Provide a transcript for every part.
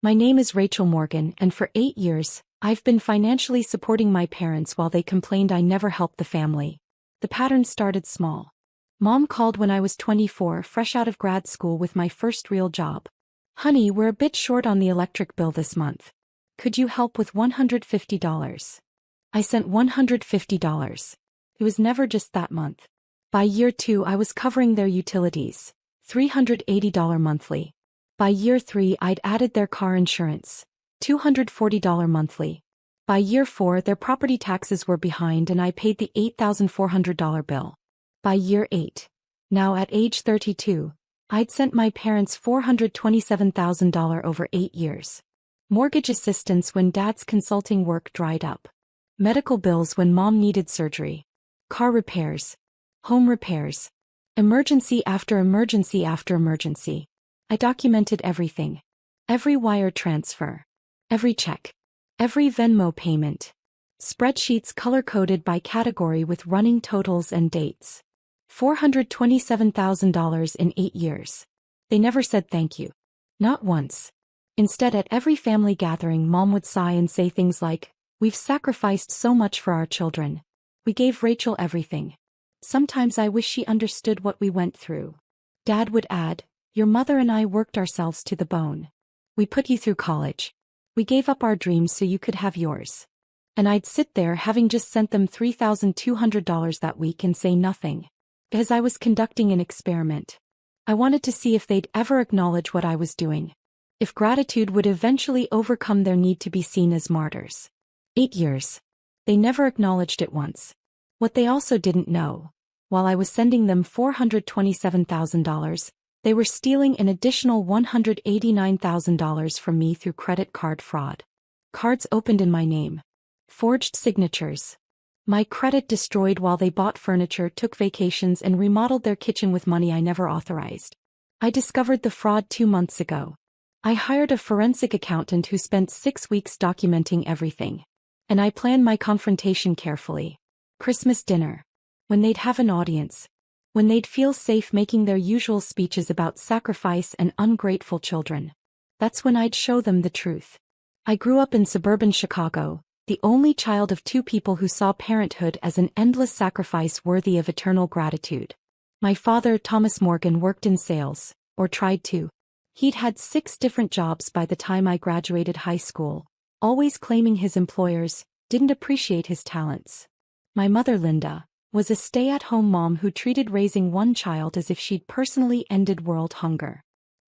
My name is Rachel Morgan, and for 8 years, I've been financially supporting my parents while they complained I never helped the family. The pattern started small. Mom called when I was 24, fresh out of grad school with my first real job. "Honey, we're a bit short on the electric bill this month. Could you help with $150? I sent $150. It was never just that month. By year 2 I was covering their utilities, $380 monthly. By year 3 I'd added their car insurance, $240 monthly. By year 4 their property taxes were behind and I paid the $8,400 bill. By year 8, now at age 32, I'd sent my parents $427,000 over 8 years. Mortgage assistance when dad's consulting work dried up. Medical bills when mom needed surgery. Car repairs. Home repairs. Emergency after emergency after emergency. I documented everything. Every wire transfer. Every check. Every Venmo payment. Spreadsheets color-coded by category with running totals and dates. $427,000 in 8 years. They never said thank you. Not once. Instead, at every family gathering, mom would sigh and say things like, "We've sacrificed so much for our children. We gave Rachel everything. Sometimes I wish she understood what we went through." Dad would add, "Your mother and I worked ourselves to the bone. We put you through college. We gave up our dreams so you could have yours." And I'd sit there having just sent them $3,200 that week and say nothing. As I was conducting an experiment. I wanted to see if they'd ever acknowledge what I was doing. If gratitude would eventually overcome their need to be seen as martyrs. 8 years. They never acknowledged it once. What they also didn't know, while I was sending them $427,000, they were stealing an additional $189,000 from me through credit card fraud. Cards opened in my name. Forged signatures. My credit destroyed while they bought furniture, took vacations, and remodeled their kitchen with money I never authorized. I discovered the fraud 2 months ago. I hired a forensic accountant who spent 6 weeks documenting everything. And I planned my confrontation carefully. Christmas dinner. When they'd have an audience. When they'd feel safe making their usual speeches about sacrifice and ungrateful children. That's when I'd show them the truth. I grew up in suburban Chicago, the only child of 2 people who saw parenthood as an endless sacrifice worthy of eternal gratitude. My father, Thomas Morgan, worked in sales, or tried to. He'd had 6 different jobs by the time I graduated high school, always claiming his employers didn't appreciate his talents. My mother, Linda, was a stay-at-home mom who treated raising one child as if she'd personally ended world hunger.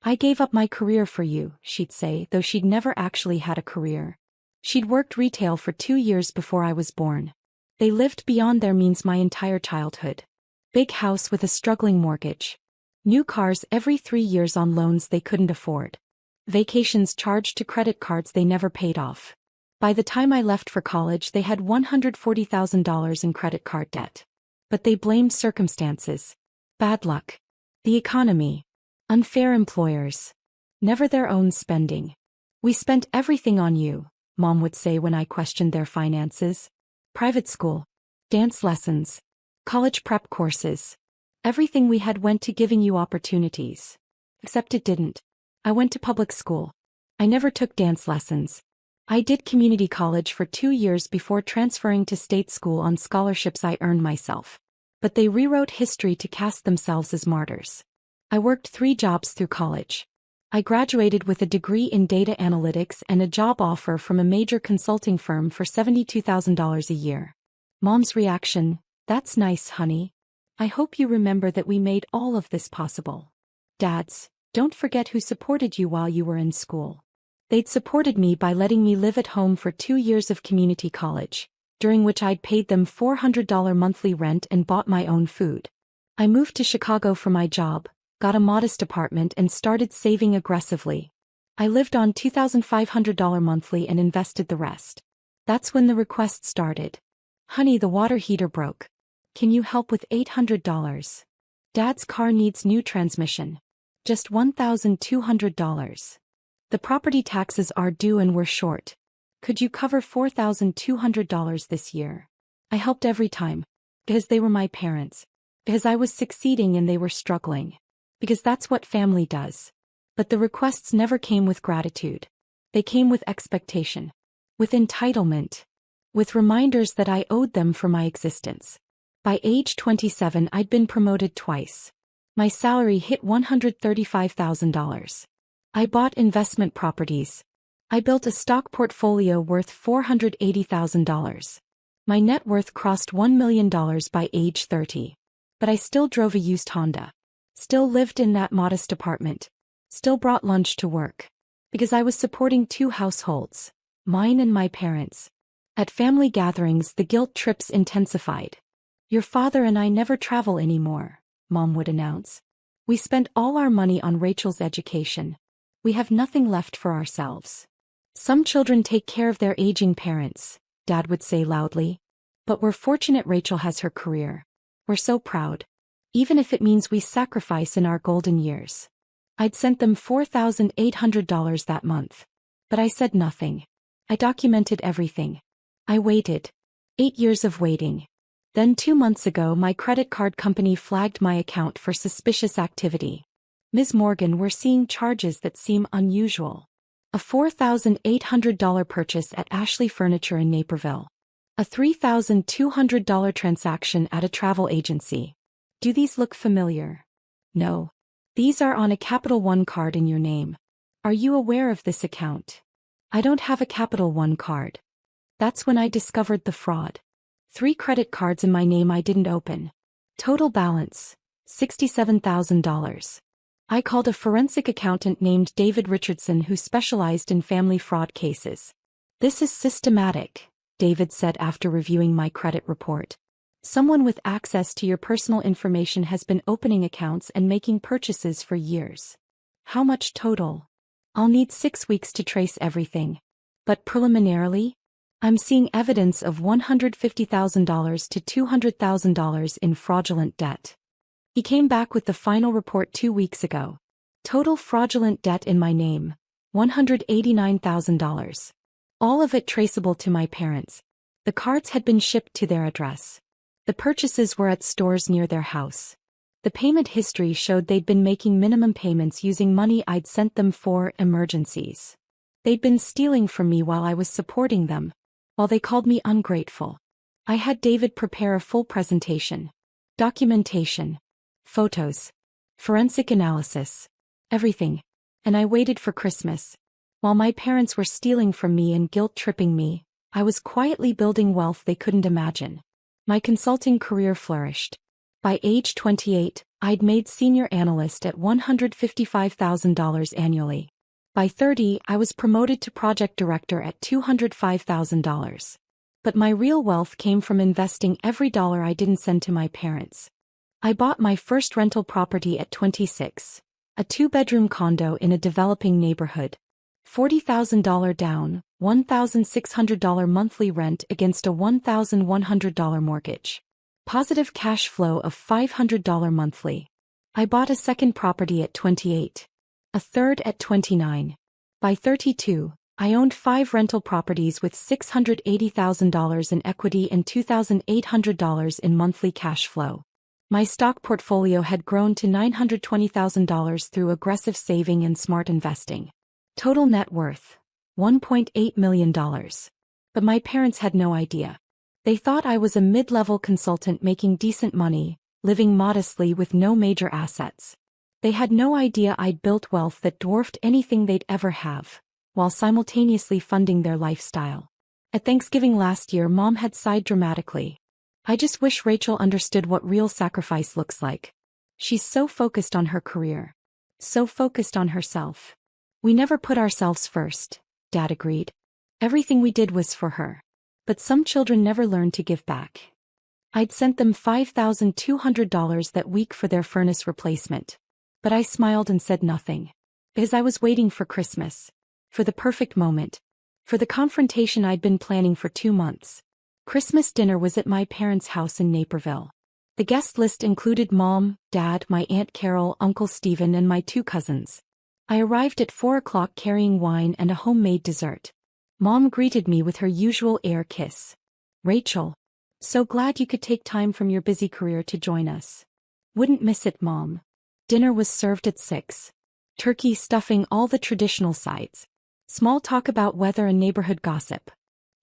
"I gave up my career for you," she'd say, though she'd never actually had a career. She'd worked retail for 2 years before I was born. They lived beyond their means my entire childhood. Big house with a struggling mortgage. New cars every 3 years on loans they couldn't afford. Vacations charged to credit cards they never paid off. By the time I left for college, they had $140,000 in credit card debt. But they blamed circumstances. Bad luck. The economy. Unfair employers. Never their own spending. "We spent everything on you," Mom would say when I questioned their finances. "Private school. Dance lessons. College prep courses. Everything we had went to giving you opportunities. Except it didn't. I went to public school. I never took dance lessons. I did community college for 2 years before transferring to state school on scholarships I earned myself. But they rewrote history to cast themselves as martyrs. I worked 3 jobs through college. I graduated with a degree in data analytics and a job offer from a major consulting firm for $72,000 a year. Mom's reaction, "That's nice, honey. I hope you remember that we made all of this possible." Dads, don't forget who supported you while you were in school. They'd supported me by letting me live at home for 2 years of community college, during which I'd paid them $400 monthly rent and bought my own food. I moved to Chicago for my job, got a modest apartment, and started saving aggressively. I lived on $2,500 monthly and invested the rest. That's when the request started. "Honey, the water heater broke. Can you help with $800? Dad's car needs new transmission. Just $1,200. The property taxes are due and we're short. Could you cover $4,200 this year?" I helped every time. Because they were my parents. Because I was succeeding and they were struggling. Because that's what family does. But the requests never came with gratitude. They came with expectation, with entitlement, with reminders that I owed them for my existence. By age 27, I'd been promoted twice. My salary hit $135,000. I bought investment properties. I built a stock portfolio worth $480,000. My net worth crossed $1 million by age 30. But I still drove a used Honda. Still lived in that modest apartment. Still brought lunch to work. Because I was supporting two households, mine and my parents. At family gatherings, the guilt trips intensified. "Your father and I never travel anymore," Mom would announce. "We spent all our money on Rachel's education. We have nothing left for ourselves." "Some children take care of their aging parents," Dad would say loudly. "But we're fortunate Rachel has her career. We're so proud. Even if it means we sacrifice in our golden years." I'd sent them $4,800 that month. But I said nothing. I documented everything. I waited. 8 years of waiting. Then 2 months ago, my credit card company flagged my account for suspicious activity. "Ms. Morgan, we're seeing charges that seem unusual. A $4,800 purchase at Ashley Furniture in Naperville. A $3,200 transaction at a travel agency. Do these look familiar?" "No. These are on a Capital One card in your name. Are you aware of this account?" "I don't have a Capital One card." That's when I discovered the fraud. 3 credit cards in my name I didn't open. Total balance, $67,000. I called a forensic accountant named David Richardson who specialized in family fraud cases. "This is systematic," David said after reviewing my credit report. "Someone with access to your personal information has been opening accounts and making purchases for years." "How much total?" "I'll need 6 weeks to trace everything. But preliminarily, I'm seeing evidence of $150,000 to $200,000 in fraudulent debt." He came back with the final report 2 weeks ago. Total fraudulent debt in my name, $189,000. All of it traceable to my parents. The cards had been shipped to their address. The purchases were at stores near their house. The payment history showed they'd been making minimum payments using money I'd sent them for emergencies. They'd been stealing from me while I was supporting them, while they called me ungrateful. I had David prepare a full presentation. Documentation. Photos. Forensic analysis. Everything. And I waited for Christmas. While my parents were stealing from me and guilt-tripping me, I was quietly building wealth they couldn't imagine. My consulting career flourished. By age 28, I'd made senior analyst at $155,000 annually. By 30, I was promoted to project director at $205,000. But my real wealth came from investing every dollar I didn't send to my parents. I bought my first rental property at 26, a 2-bedroom condo in a developing neighborhood. $40,000 down, $1,600 monthly rent against a $1,100 mortgage. Positive cash flow of $500 monthly. I bought a second property at 28. A third at 29. By 32, I owned 5 rental properties with $680,000 in equity and $2,800 in monthly cash flow. My stock portfolio had grown to $920,000 through aggressive saving and smart investing. Total net worth, $1.8 million. But my parents had no idea. They thought I was a mid-level consultant making decent money, living modestly with no major assets. They had no idea I'd built wealth that dwarfed anything they'd ever have, while simultaneously funding their lifestyle. At Thanksgiving last year, Mom had sighed dramatically. "I just wish Rachel understood what real sacrifice looks like. She's so focused on her career. So focused on herself." "We never put ourselves first," Dad agreed. "Everything we did was for her. But some children never learn to give back." I'd sent them $5,200 that week for their furnace replacement. But I smiled and said nothing. Because I was waiting for Christmas. For the perfect moment. For the confrontation I'd been planning for 2 months. Christmas dinner was at my parents' house in Naperville. The guest list included Mom, Dad, my Aunt Carol, Uncle Stephen, and my 2 cousins. I arrived at 4 o'clock carrying wine and a homemade dessert. Mom greeted me with her usual air kiss. "Rachel. So glad you could take time from your busy career to join us." "Wouldn't miss it, Mom." Dinner was served at 6. Turkey stuffing, all the traditional sides. Small talk about weather and neighborhood gossip.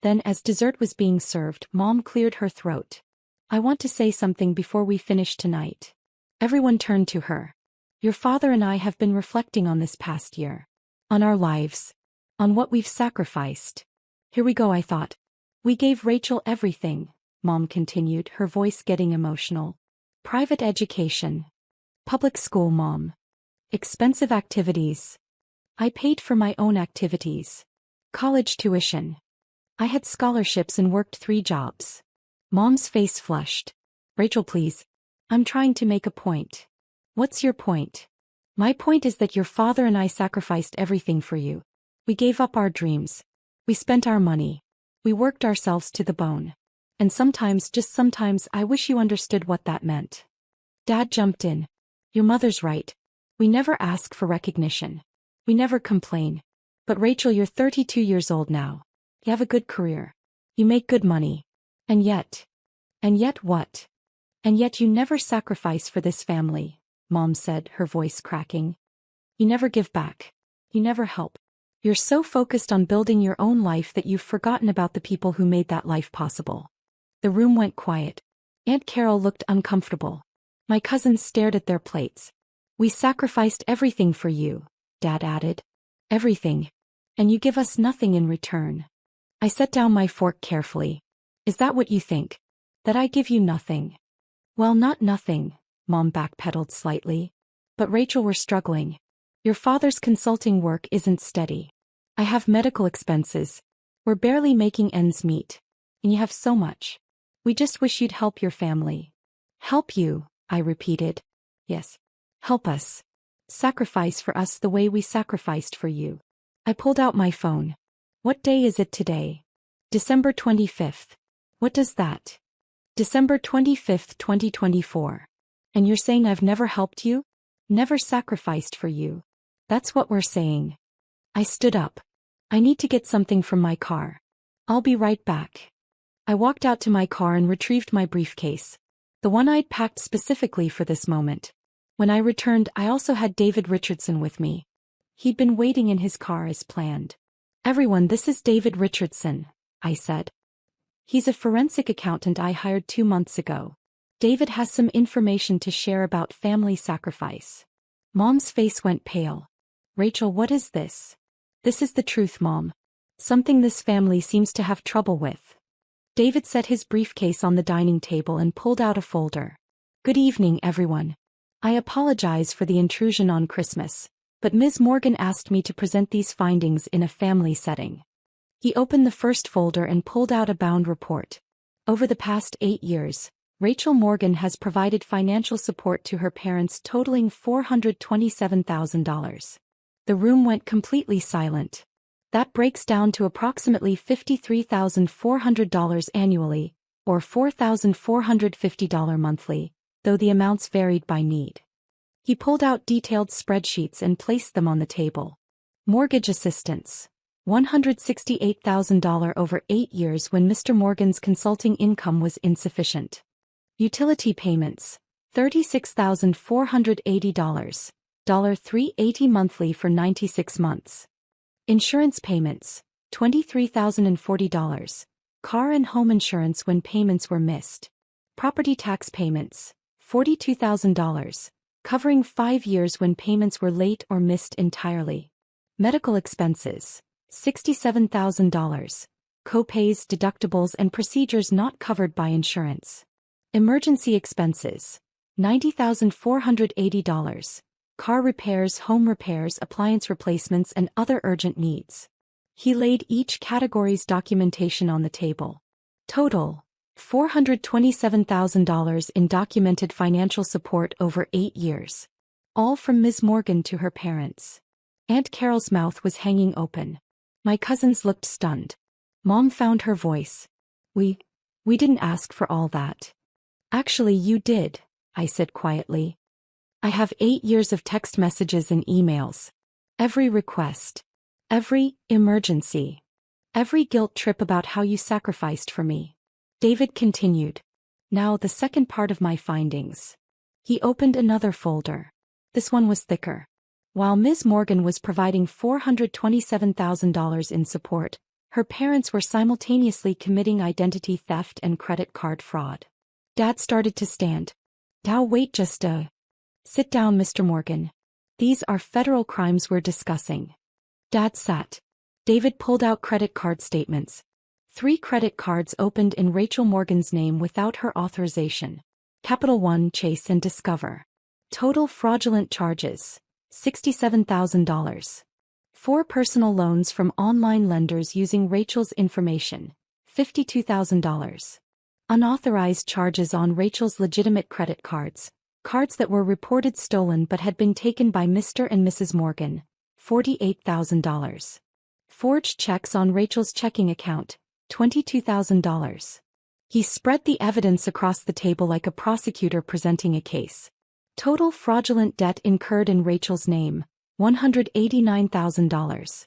Then, as dessert was being served, Mom cleared her throat. I want to say something before we finish tonight. Everyone turned to her. Your father and I have been reflecting on this past year. On our lives. On what we've sacrificed. Here we go, I thought. We gave Rachel everything, Mom continued, her voice getting emotional. Private education. Public school, Mom. Expensive activities. I paid for my own activities. College tuition. I had scholarships and worked 3 jobs. Mom's face flushed. Rachel, please. I'm trying to make a point. What's your point? My point is that your father and I sacrificed everything for you. We gave up our dreams. We spent our money. We worked ourselves to the bone. And sometimes, just sometimes, I wish you understood what that meant. Dad jumped in. Your mother's right. We never ask for recognition. We never complain. But Rachel, you're 32 years old now. You have a good career. You make good money. And yet what? And yet you never sacrifice for this family, Mom said, her voice cracking. You never give back. You never help. You're so focused on building your own life that you've forgotten about the people who made that life possible. The room went quiet. Aunt Carol looked uncomfortable. My cousins stared at their plates. We sacrificed everything for you, Dad added. Everything. And you give us nothing in return. I set down my fork carefully. Is that what you think? That I give you nothing? Well, not nothing, Mom backpedaled slightly. But Rachel, we're struggling. Your father's consulting work isn't steady. I have medical expenses. We're barely making ends meet. And you have so much. We just wish you'd help your family. Help you, I repeated. Yes. Help us. Sacrifice for us the way we sacrificed for you. I pulled out my phone. What day is it today? December 25th. What does that? December 25th, 2024. And you're saying I've never helped you? Never sacrificed for you. That's what we're saying. I stood up. I need to get something from my car. I'll be right back. I walked out to my car and retrieved my briefcase. The one I'd packed specifically for this moment. When I returned, I also had David Richardson with me. He'd been waiting in his car as planned. Everyone, this is David Richardson, I said. He's a forensic accountant I hired 2 months ago. David has some information to share about family sacrifice. Mom's face went pale. Rachel, what is this? This is the truth, Mom. Something this family seems to have trouble with. David set his briefcase on the dining table and pulled out a folder. Good evening, everyone. I apologize for the intrusion on Christmas, but Ms. Morgan asked me to present these findings in a family setting. He opened the first folder and pulled out a bound report. Over the past 8 years, Rachel Morgan has provided financial support to her parents totaling $427,000. The room went completely silent. That breaks down to approximately $53,400 annually, or $4,450 monthly, though the amounts varied by need. He pulled out detailed spreadsheets and placed them on the table. Mortgage assistance. $168,000 over 8 years when Mr. Morgan's consulting income was insufficient. Utility payments. $36,480. $380 monthly for 96 months. Insurance payments. $23,040. Car and home insurance when payments were missed. Property tax payments. $42,000. Covering 5 years when payments were late or missed entirely. Medical expenses. $67,000. Co-pays, deductibles and procedures not covered by insurance. Emergency expenses. $90,480. Car repairs, home repairs, appliance replacements and other urgent needs. He laid each category's documentation on the table. Total. $427,000 in documented financial support over 8 years. All from Ms. Morgan to her parents. Aunt Carol's mouth was hanging open. My cousins looked stunned. Mom found her voice. We didn't ask for all that. Actually, you did, I said quietly. I have 8 years of text messages and emails. Every request. Every emergency. Every guilt trip about how you sacrificed for me. David continued. Now the second part of my findings. He opened another folder. This one was thicker. While Ms. Morgan was providing $427,000 in support, her parents were simultaneously committing identity theft and credit card fraud. Dad started to stand. Now wait just a... Sit down, Mr. Morgan. These are federal crimes we're discussing. Dad sat. David pulled out credit card statements. 3 credit cards opened in Rachel Morgan's name without her authorization. Capital One, Chase and Discover. Total fraudulent charges, $67,000. 4 personal loans from online lenders using Rachel's information, $52,000. Unauthorized charges on Rachel's legitimate credit cards, cards that were reported stolen but had been taken by Mr. and Mrs. Morgan, $48,000. Forged checks on Rachel's checking account, $22,000. He spread the evidence across the table like a prosecutor presenting a case. Total fraudulent debt incurred in Rachel's name, $189,000.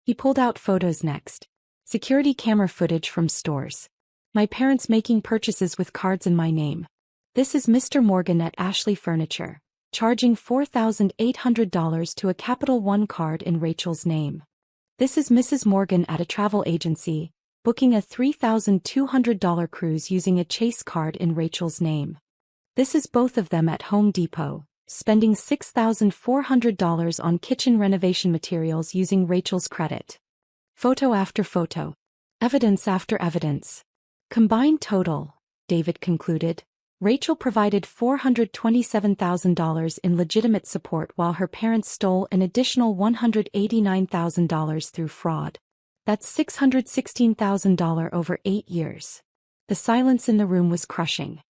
He pulled out photos next. Security camera footage from stores. My parents making purchases with cards in my name. This is Mr. Morgan at Ashley Furniture, charging $4,800 to a Capital One card in Rachel's name. This is Mrs. Morgan at a travel agency, booking a $3,200 cruise using a Chase card in Rachel's name. This is both of them at Home Depot, spending $6,400 on kitchen renovation materials using Rachel's credit. Photo after photo. Evidence after evidence. Combined total, David concluded, Rachel provided $427,000 in legitimate support while her parents stole an additional $189,000 through fraud. That's $616,000 over 8 years. The silence in the room was crushing.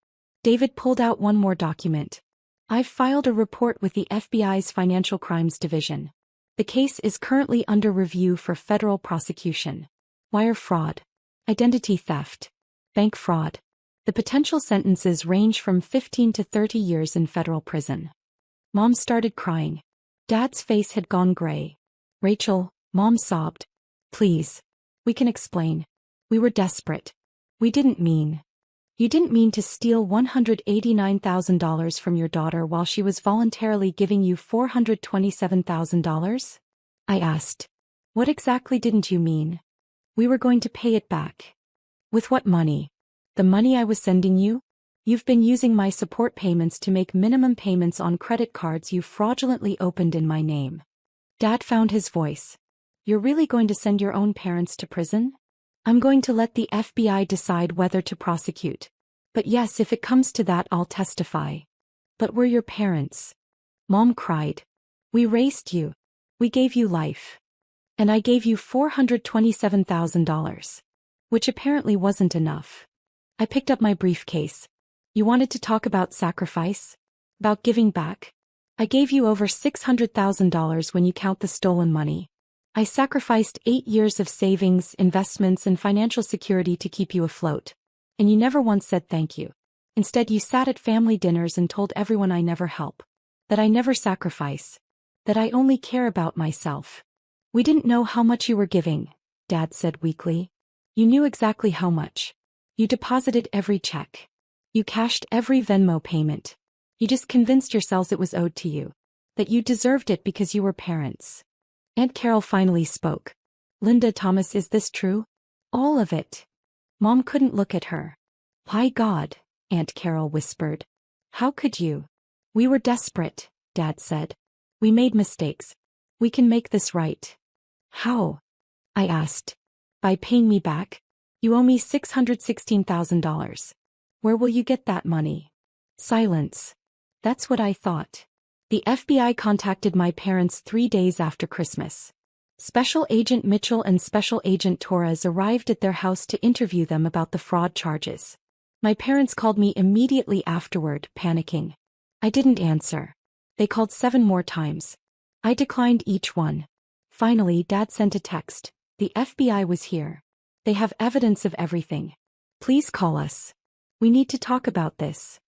David pulled out one more document. I've filed a report with the FBI's Financial Crimes Division. The case is currently under review for federal prosecution. Wire fraud. Identity theft. Bank fraud. The potential sentences range from 15 to 30 years in federal prison. Mom started crying. Dad's face had gone gray. Rachel, Mom sobbed. Please. We can explain. We were desperate. We didn't mean. You didn't mean to steal $189,000 from your daughter while she was voluntarily giving you $427,000? I asked. What exactly didn't you mean? We were going to pay it back. With what money? The money I was sending you? You've been using my support payments to make minimum payments on credit cards you fraudulently opened in my name. Dad found his voice. You're really going to send your own parents to prison? I'm going to let the FBI decide whether to prosecute. But yes, if it comes to that, I'll testify. But we're your parents. Mom cried. We raised you. We gave you life. And I gave you $427,000. Which apparently wasn't enough. I picked up my briefcase. You wanted to talk about sacrifice? About giving back? I gave you over $600,000 when you count the stolen money. I sacrificed 8 years of savings, investments, and financial security to keep you afloat. And you never once said thank you. Instead, you sat at family dinners and told everyone I never help. That I never sacrifice. That I only care about myself. We didn't know how much you were giving, Dad said weakly. You knew exactly how much. You deposited every check. You cashed every Venmo payment. You just convinced yourselves it was owed to you. That you deserved it because you were parents. Aunt Carol finally spoke. Linda Thomas, is this true? All of it. Mom couldn't look at her. My God, Aunt Carol whispered. How could you? We were desperate, Dad said. We made mistakes. We can make this right. How? I asked. By paying me back? You owe me $616,000. Where will you get that money? Silence. That's what I thought. The FBI contacted my parents 3 days after Christmas. Special Agent Mitchell and Special Agent Torres arrived at their house to interview them about the fraud charges. My parents called me immediately afterward, panicking. I didn't answer. They called 7 more times. I declined each one. Finally, Dad sent a text. The FBI was here. They have evidence of everything. Please call us. We need to talk about this.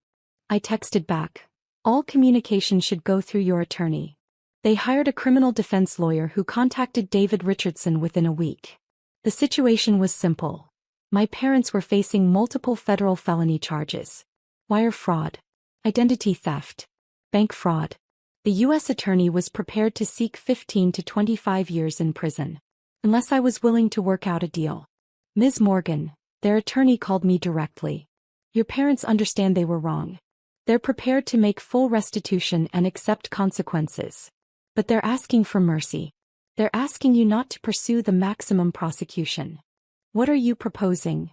I texted back. All communication should go through your attorney. They hired a criminal defense lawyer who contacted David Richardson within a week. The situation was simple. My parents were facing multiple federal felony charges. Wire fraud. Identity theft. Bank fraud. The U.S. attorney was prepared to seek 15 to 25 years in prison, unless I was willing to work out a deal. Ms. Morgan, their attorney, called me directly. Your parents understand they were wrong. They're prepared to make full restitution and accept consequences. But they're asking for mercy. They're asking you not to pursue the maximum prosecution. What are you proposing?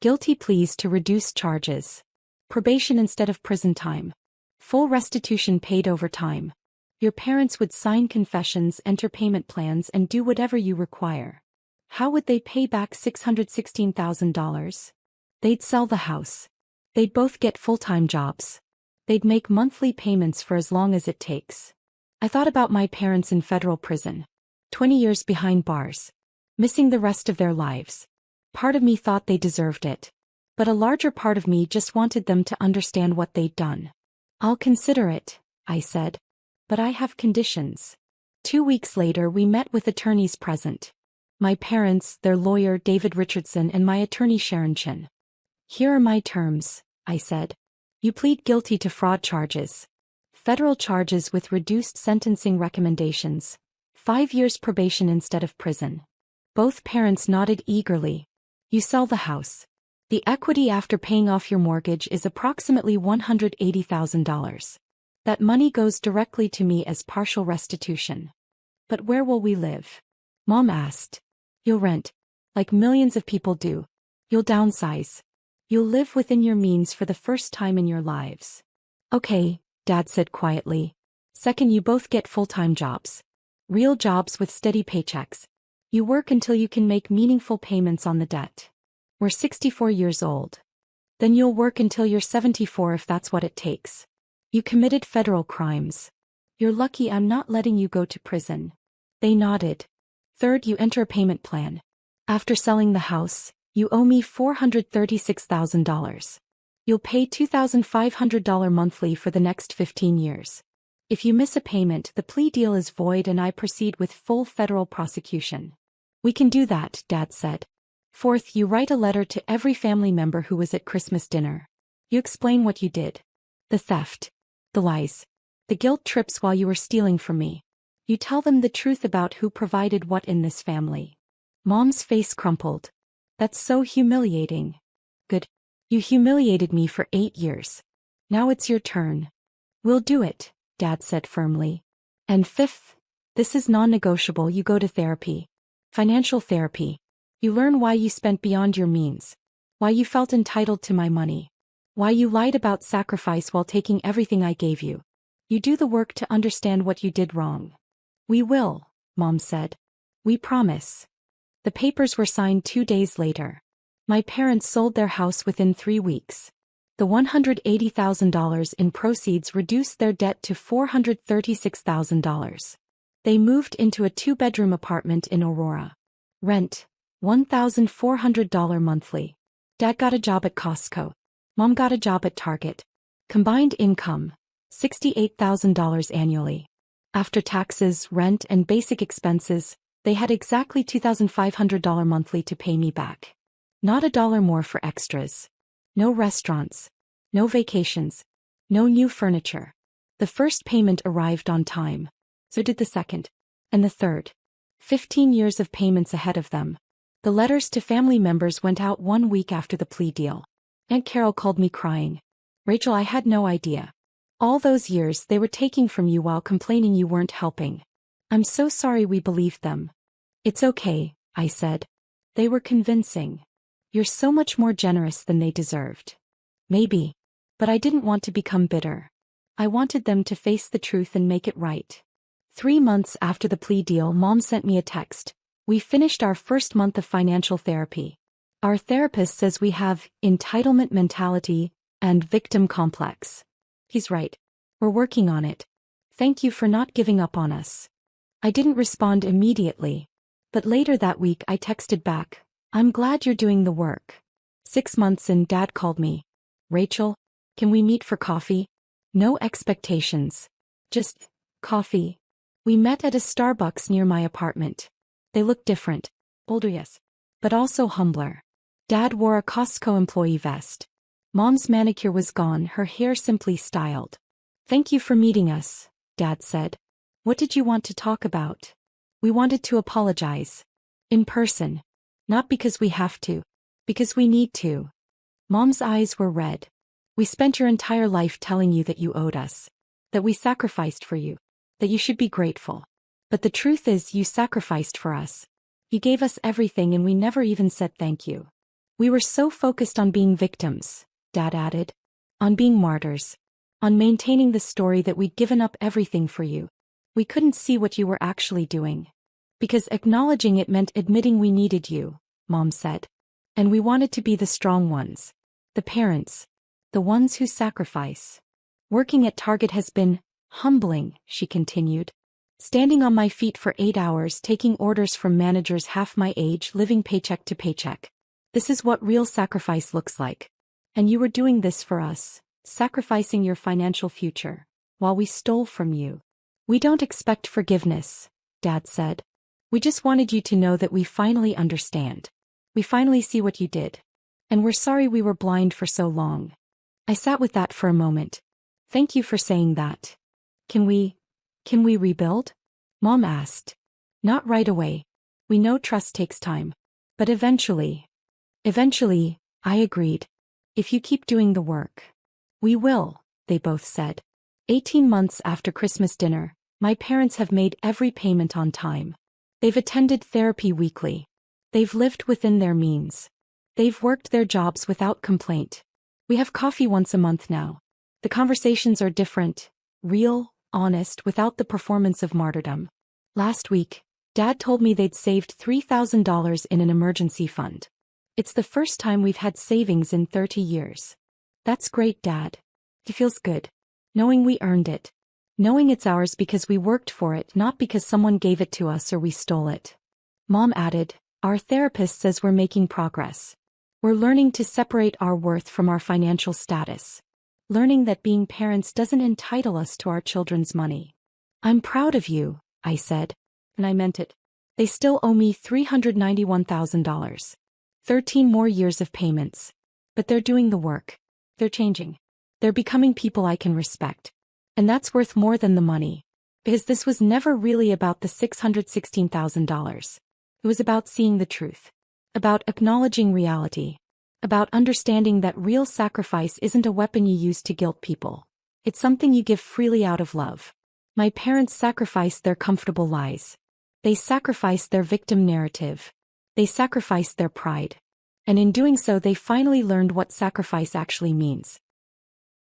Guilty pleas to reduce charges. Probation instead of prison time. Full restitution paid over time. Your parents would sign confessions, enter payment plans, and do whatever you require. How would they pay back $616,000? They'd sell the house. They'd both get full-time jobs. They'd make monthly payments for as long as it takes. I thought about my parents in federal prison. 20 years behind bars. Missing the rest of their lives. Part of me thought they deserved it. But a larger part of me just wanted them to understand what they'd done. I'll consider it, I said. But I have conditions. 2 weeks later we met with attorneys present. My parents, their lawyer David Richardson, and my attorney Sharon Chin. Here are my terms, I said. You plead guilty to fraud charges. Federal charges with reduced sentencing recommendations. 5 years probation instead of prison. Both parents nodded eagerly. You sell the house. The equity after paying off your mortgage is approximately $180,000. That money goes directly to me as partial restitution. But where will we live? Mom asked. You'll rent, like millions of people do. You'll downsize. You'll live within your means for the first time in your lives. Okay, Dad said quietly. Second, you both get full-time jobs. Real jobs with steady paychecks. You work until you can make meaningful payments on the debt. We're 64 years old. Then you'll work until you're 74 if that's what it takes. You committed federal crimes. You're lucky I'm not letting you go to prison. They nodded. Third, you enter a payment plan. After selling the house, you owe me $436,000. You'll pay $2,500 monthly for the next 15 years. If you miss a payment, the plea deal is void and I proceed with full federal prosecution. We can do that, Dad said. Fourth, you write a letter to every family member who was at Christmas dinner. You explain what you did. The theft. The lies. The guilt trips while you were stealing from me. You tell them the truth about who provided what in this family. Mom's face crumpled. That's so humiliating. Good. You humiliated me for 8 years. Now it's your turn. We'll do it, Dad said firmly. And fifth, this is non-negotiable. You go to therapy. Financial therapy. You learn why you spent beyond your means. Why you felt entitled to my money. Why you lied about sacrifice while taking everything I gave you. You do the work to understand what you did wrong. We will, Mom said. We promise. The papers were signed 2 days later. My parents sold their house within 3 weeks. The $180,000 in proceeds reduced their debt to $436,000. They moved into a 2-bedroom apartment in Aurora. Rent, $1,400 monthly. Dad got a job at Costco. Mom got a job at Target. Combined income, $68,000 annually. After taxes, rent, and basic expenses, they had exactly $2,500 monthly to pay me back. Not a dollar more for extras. No restaurants. No vacations. No new furniture. The first payment arrived on time. So did the second. And the third. 15 years of payments ahead of them. The letters to family members went out 1 week after the plea deal. Aunt Carol called me crying. Rachel, I had no idea. All those years they were taking from you while complaining you weren't helping. I'm so sorry we believed them. It's okay, I said. They were convincing. You're so much more generous than they deserved. Maybe. But I didn't want to become bitter. I wanted them to face the truth and make it right. 3 months after the plea deal, Mom sent me a text. We finished our first month of financial therapy. Our therapist says we have entitlement mentality and victim complex. He's right. We're working on it. Thank you for not giving up on us. I didn't respond immediately. But later that week I texted back, I'm glad you're doing the work. 6 months in, Dad called me. Rachel, can we meet for coffee? No expectations. Just coffee. We met at a Starbucks near my apartment. They looked different. Older, yes. But also humbler. Dad wore a Costco employee vest. Mom's manicure was gone, her hair simply styled. Thank you for meeting us, Dad said. What did you want to talk about? We wanted to apologize. In person. Not because we have to. Because we need to. Mom's eyes were red. We spent your entire life telling you that you owed us. That we sacrificed for you. That you should be grateful. But the truth is you sacrificed for us. You gave us everything and we never even said thank you. We were so focused on being victims, Dad added. On being martyrs. On maintaining the story that we'd given up everything for you. We couldn't see what you were actually doing. Because acknowledging it meant admitting we needed you, Mom said. And we wanted to be the strong ones. The parents. The ones who sacrifice. Working at Target has been humbling, she continued. Standing on my feet for 8 hours taking orders from managers half my age living paycheck to paycheck. This is what real sacrifice looks like. And you were doing this for us, sacrificing your financial future, while we stole from you. We don't expect forgiveness, Dad said. We just wanted you to know that we finally understand. We finally see what you did. And we're sorry we were blind for so long. I sat with that for a moment. Thank you for saying that. Can we rebuild? Mom asked. Not right away. We know trust takes time. But eventually. Eventually, I agreed. If you keep doing the work. We will, they both said. 18 months after Christmas dinner, my parents have made every payment on time. They've attended therapy weekly. They've lived within their means. They've worked their jobs without complaint. We have coffee once a month now. The conversations are different, real, honest, without the performance of martyrdom. Last week, Dad told me they'd saved $3,000 in an emergency fund. It's the first time we've had savings in 30 years. That's great, Dad. It feels good. Knowing we earned it. Knowing it's ours because we worked for it, not because someone gave it to us or we stole it. Mom added, our therapist says we're making progress. We're learning to separate our worth from our financial status. Learning that being parents doesn't entitle us to our children's money. I'm proud of you, I said. And I meant it. They still owe me $391,000. 13 more years of payments. But they're doing the work. They're changing. They're becoming people I can respect. And that's worth more than the money. Because this was never really about the $616,000. It was about seeing the truth. About acknowledging reality. About understanding that real sacrifice isn't a weapon you use to guilt people. It's something you give freely out of love. My parents sacrificed their comfortable lies. They sacrificed their victim narrative. They sacrificed their pride. And in doing so they finally learned what sacrifice actually means.